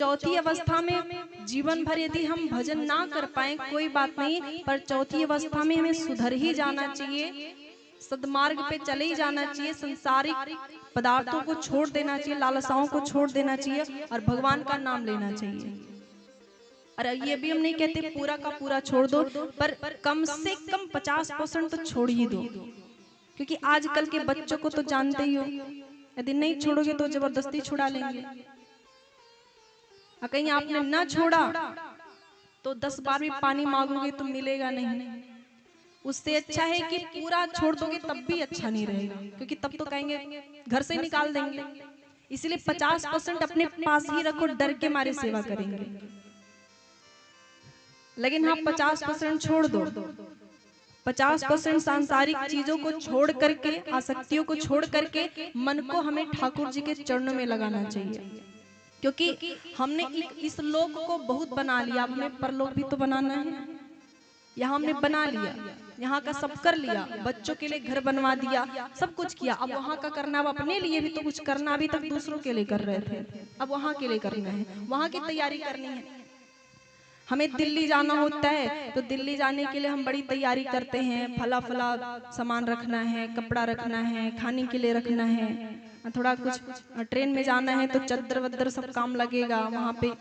चौथी अवस्था में जीवन भर यदि हम भजन ना कर पाए कोई बात नहीं, पर चौथी अवस्था में हमें सुधर ही जाना चाहिए, सद्मार्ग पे चले ही जाना चाहिए, संसारिक पदार्थों को छोड़ देना चाहिए, लालसाओं को छोड़ देना चाहिए और भगवान का नाम लेना चाहिए। अरे ये भी हम नहीं कहते पूरा का पूरा छोड़ दो, पर कम से कम 50% तो छोड़ ही दो, क्योंकि आजकल के बच्चों को तो जानते ही हो, यदि नहीं छोड़ोगे तो जबरदस्ती छुड़ा लेंगे। कहीं आपने ना छोड़ा तो 10 बार भी पानी मांगोगे तो मिलेगा नहीं। उससे अच्छा है कि पूरा छोड़ दोगे तब भी अच्छा नहीं रहेगा, क्योंकि तब तो कहेंगे घर से निकाल देंगे। इसलिए 50% अपने पास ही रखो, डर के मारे सेवा करेंगे। लेकिन हाँ 50% छोड़ दो, 50% सांसारिक चीजों को छोड़ करके, आसक्तियों को छोड़ करके मन को हमें ठाकुर जी के चरणों में लगाना चाहिए, क्योंकि हमने इस लोक को बहुत बना लिया, अब हमें परलोक भी तो बनाना है। यहाँ हमने बना लिया, यहाँ का सब कर लिया, बच्चों के लिए घर बनवा दिया, सब कुछ किया, अब वहाँ का करना, अब अपने लिए भी तो कुछ करना, अभी तक दूसरों के लिए कर रहे थे, अब वहाँ के लिए करना है, वहाँ की तैयारी करनी है। हमें दिल्ली जाना होता है तो दिल्ली जाने के लिए हम बड़ी तैयारी करते हैं, फला फला सामान रखना है, कपड़ा रखना है, खाने के लिए रखना है, थोड़ा कुछ ट्रेन में जाना है तो चद्दर वद्दर सब काम लगेगा, वहाँ पे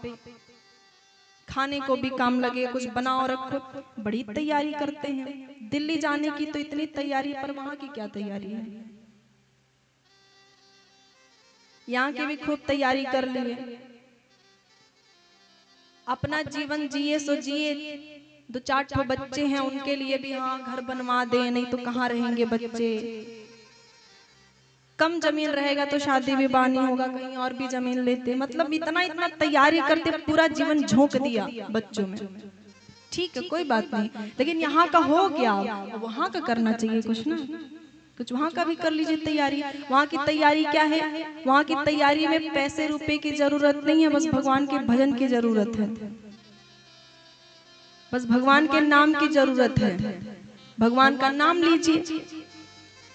खाने को भी काम लगे, कुछ बनाओ रखो, बड़ी तैयारी करते हैं। दिल्ली जाने की तो इतनी तैयारी, पर वहाँ की क्या तैयारी है? यहाँ की भी खूब तैयारी कर लिए, अपना जीवन जिए सो जिए, 2-4 ठो बच्चे हैं उनके लिए भी हाँ घर बनवा दे, नहीं तो कहाँ रहेंगे बच्चे। कम जमीन रहेगा तो शादी विवाह नहीं होगा, कहीं और भी जमीन लेते, मतलब इतना इतना तैयारी करते, पूरा जीवन झोंक दिया बच्चों में। ठीक है कोई बात नहीं, लेकिन यहाँ का हो गया, वहाँ का करना चाहिए कुछ ना कुछ, वहाँ का भी कर लीजिए तैयारी। वहाँ की तैयारी क्या है? वहाँ की तैयारी में पैसे रुपए की जरूरत नहीं है, बस भगवान के भजन की जरूरत है, बस भगवान के नाम की जरूरत है। भगवान का नाम लीजिए,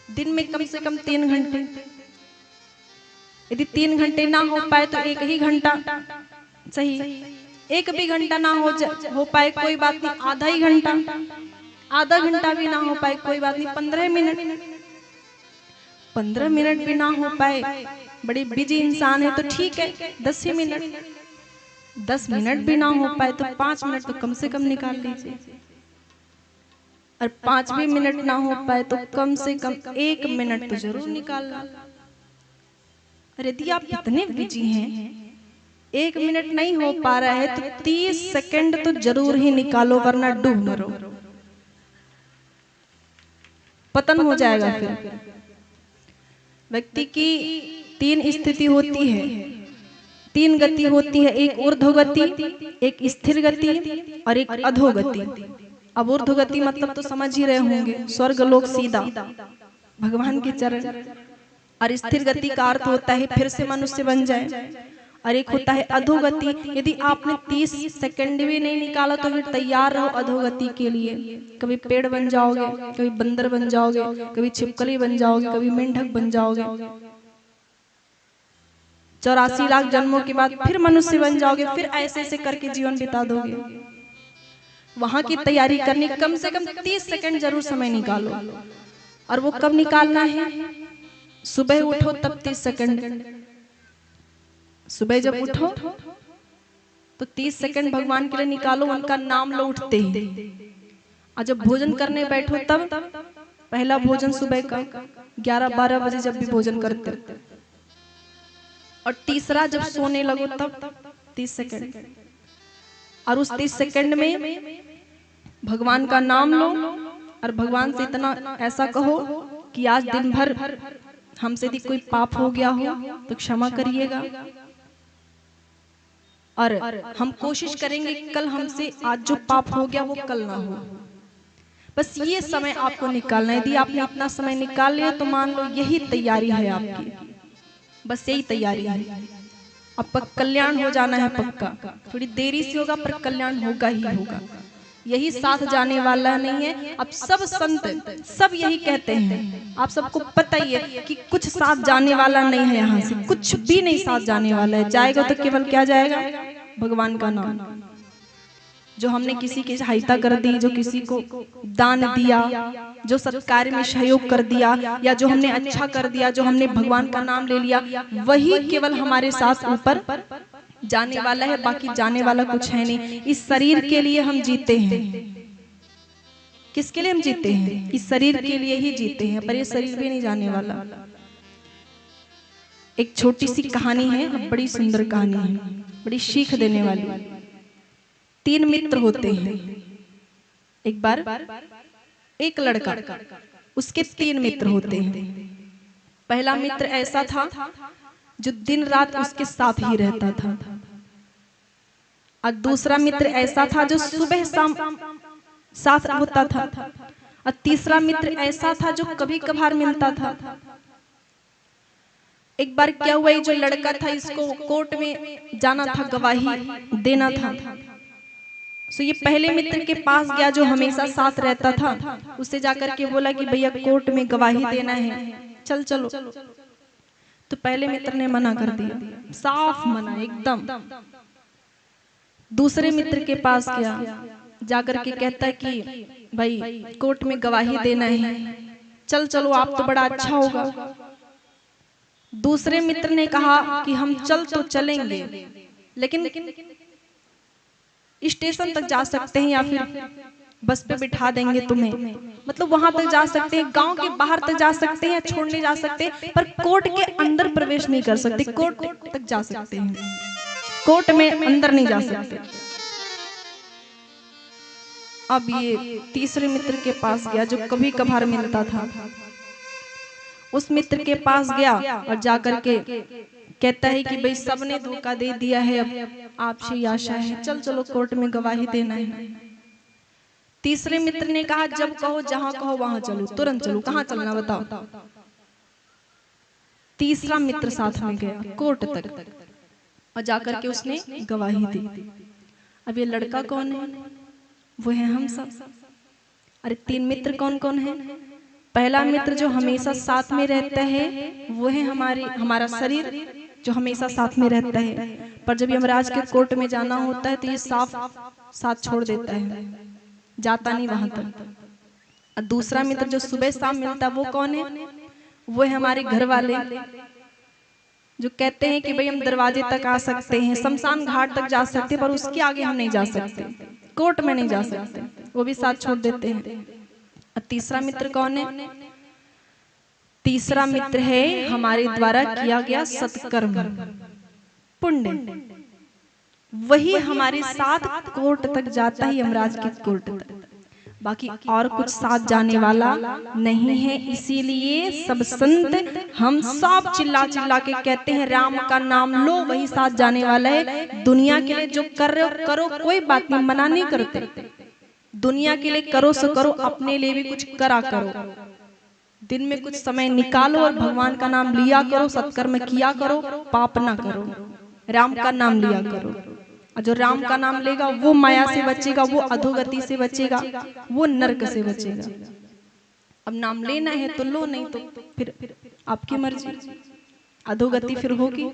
दिन में कम से कम 3 घंटे, यदि 3 घंटे ना हो पाए तो 1 ही घंटा सही, 1 भी घंटा ना हो पाए कोई बात नहीं, आधा ही घंटा, आधा घंटा भी ना हो पाए कोई बात नहीं, 15 मिनट भी ना हो पाए, बड़ी बिजी इंसान है तो ठीक है 10 ही मिनट, 10 मिनट भी ना हो पाए तो 5 मिनट तो कम से कम निकाल लीजिए, और 5 भी मिनट ना हो पाए तो कम से कम 1 मिनट तो जरूर निकालना। अरे यदि आप इतने बिजी हैं, 1 मिनट नहीं हो पा रहा है तो 30 सेकंड तो जरूर ही निकालो, वरना डूब मरो, पतन हो जाएगा। फिर व्यक्ति की 3 स्थिति होती है, 3 गति होती है, एक ऊर्ध्वगति, एक स्थिर गति और एक अधोगति। अब ऊर्ध्वगति मतलब तो समझ ही रहे होंगे, स्वर्ग लोक सीधा भगवान के चरण, और स्थिर गति का अर्थ होता है फिर से मनुष्य बन जाए, और एक होता है अधोगति। यदि आपने 30 सेकंड भी नहीं निकाला तो फिर तैयार रहो अधोगति के लिए, कभी पेड़ बन जाओगे, कभी बंदर बन जाओगे, कभी छिपकली बन जाओगे, कभी मेंढक बन जाओगे, 84 लाख जन्मों के बाद फिर मनुष्य बन जाओगे, फिर ऐसे ऐसे करके जीवन बिता दोगे। वहां की तैयारी करनी, कम से कम 30 सेकंड जरूर समय निकालो। और वो कब निकालना है? सुबह उठो तब 30 सेकंड, सुबह जब उठो तो 30 सेकंड भगवान के लिए निकालो, उनका नाम लो उठते ही। और जब भोजन करने बैठो तब पहला भोजन सुबह का 11-12 बजे जब भी भोजन करते, और तीसरा जब सोने लगो तब 30 सेकंड, और उस 30 सेकंड में भगवान का नाम लो, और भगवान से इतना ऐसा कहो कि आज दिन भर हमसे यदि कोई पाप हो गया हो तो क्षमा करिएगा, और हम कोशिश करेंगे कल हमसे आज जो पाप हो गया वो कल ना हो। बस ये समय आपको निकालना है। यदि आपने अपना समय निकाल लिया तो मान लो यही तैयारी है आपकी, बस यही तैयारी है, आपका कल्याण हो जाना है पक्का। थोड़ी देरी से होगा पर कल्याण होगा ही होगा, यही साथ जाने वाला नहीं है। अब सब संत सब यही कहते हैं, आप सबको पता ही है कि कुछ साथ जाने वाला नहीं है, यहाँ से कुछ भी नहीं साथ जाने वाला है। जाएगा तो केवल क्या जाएगा? भगवान का नाम। जो हमने किसी की सहायता कर दी, जो किसी को दान दिया, जो सत्कार में सहयोग कर दिया, या जो हमने अच्छा कर दिया, जो हमने भगवान का नाम ले लिया, वही केवल हमारे साथ ऊपर जाने वाला है, बाकी जाने वाला कुछ है नहीं। इस शरीर के लिए हम जीते हैं। किसके लिए हम जीते हैं? इस शरीर के लिए ही जीते हैं, पर ये शरीर भी नहीं जाने वाला। एक छोटी सी कहानी है, बड़ी सुंदर कहानी है, बड़ी सीख देने वाली। 3 मित्र होते हैं। एक बार एक लड़का, उसके 3 मित्र होते हैं। पहला मित्र ऐसा था जो दिन रात उसके साथ ही रहता था, और दूसरा मित्र ऐसा था जो सुबह शाम साथ होता था, और तीसरा मित्र ऐसा था जो कभी कभार मिलता था। एक बार क्या हुआ, जो लड़का था इसको कोर्ट में जाना था, गवाही देना था। सो ये पहले मित्र के पास गया जो हमेशा साथ रहता था, उससे जाकर के बोला कि भैया कोर्ट में गवाही देना है, चल चलो। तो पहले मित्र ने मना कर दिया, साफ मना एकदम। दूसरे मित्र के पास गया, जाकर के कहता है कि भाई कोर्ट में गवाही देना है, चल चलो, आप तो बड़ा अच्छा होगा। दूसरे मित्र ने कहा कि हम चल तो चलेंगे, लेकिन स्टेशन तक जा सकते हैं, या फिर बस पे बिठा देंगे तुम्हें, मतलब वहां तक जा सकते हैं, गांव के बाहर तक जा सकते हैं, छोड़ने जा सकते हैं, पर कोर्ट के अंदर प्रवेश नहीं कर सकते। कोर्ट तक जा सकते हैं, कोर्ट में अंदर नहीं जा सकते। अब ये तीसरे मित्र के पास गया जो कभी कभार मिलता था। उस मित्र के पास गया और जाकर के कहता है कि भाई सबने धोखा दे दिया है, अब आपसे ही आशा है, चल चलो कोर्ट में गवाही देना है। तीसरे मित्र ने कहा जब कहो जहां कहो वहां चलो, तुरंत चलो, कहां चलना बताओ। तीसरा मित्र साथ में गया कोर्ट तक, और जाकर के उसने गवाही दी। अब ये लड़का कौन है? वो है हम सब। अरे 3 मित्र कौन कौन है? पहला मित्र जो हमेशा साथ में रहता है, वो है हमारा शरीर जो हमेशा साथ में रहता है, पर जब यमराज के कोर्ट में जाना होता है तो ये साथ छोड़ देता है, जाता नहीं वहां तक। और दूसरा मित्र जो सुबह शाम मिलता है, वो कौन है? वो है हमारे घर वाले, जो कहते हैं कि भाई हम दरवाजे तक आ सकते हैं, शमशान घाट तक जा सकते हैं, पर उसके आगे हम नहीं जा सकते, कोर्ट में नहीं जा सकते, वो भी साथ छोड़ देते हैं। और तीसरा मित्र कौन है? तीसरा मित्र है हमारे द्वारा किया गया सत्कर्म, पुण्य, वही हमारे साथ कोर्ट तक जाता है, यमराज के कोर्ट तक, बाकी और कुछ साथ जाने वाला नहीं है। इसीलिए सब संत हम सब चिल्ला चिल्ला के कहते हैं राम का नाम लो, वही साथ जाने वाला है। दुनिया के लिए जो कर रहे हो करो, कोई बात नहीं, मना नहीं करते, दुनिया के लिए करो सो करो, अपने लिए भी कुछ करा करो, दिन में कुछ समय निकालो और भगवान का नाम लिया करो, सत्कर्म किया करो, पाप ना करो, राम का नाम लिया करो। और जो राम का नाम लेगा वो माया से बचेगा, वो अधोगति से बचेगा, वो नरक से बचेगा। अब नाम लेना है तो लो, नहीं तो फिर आपकी मर्जी, अधोगति फिर होगी।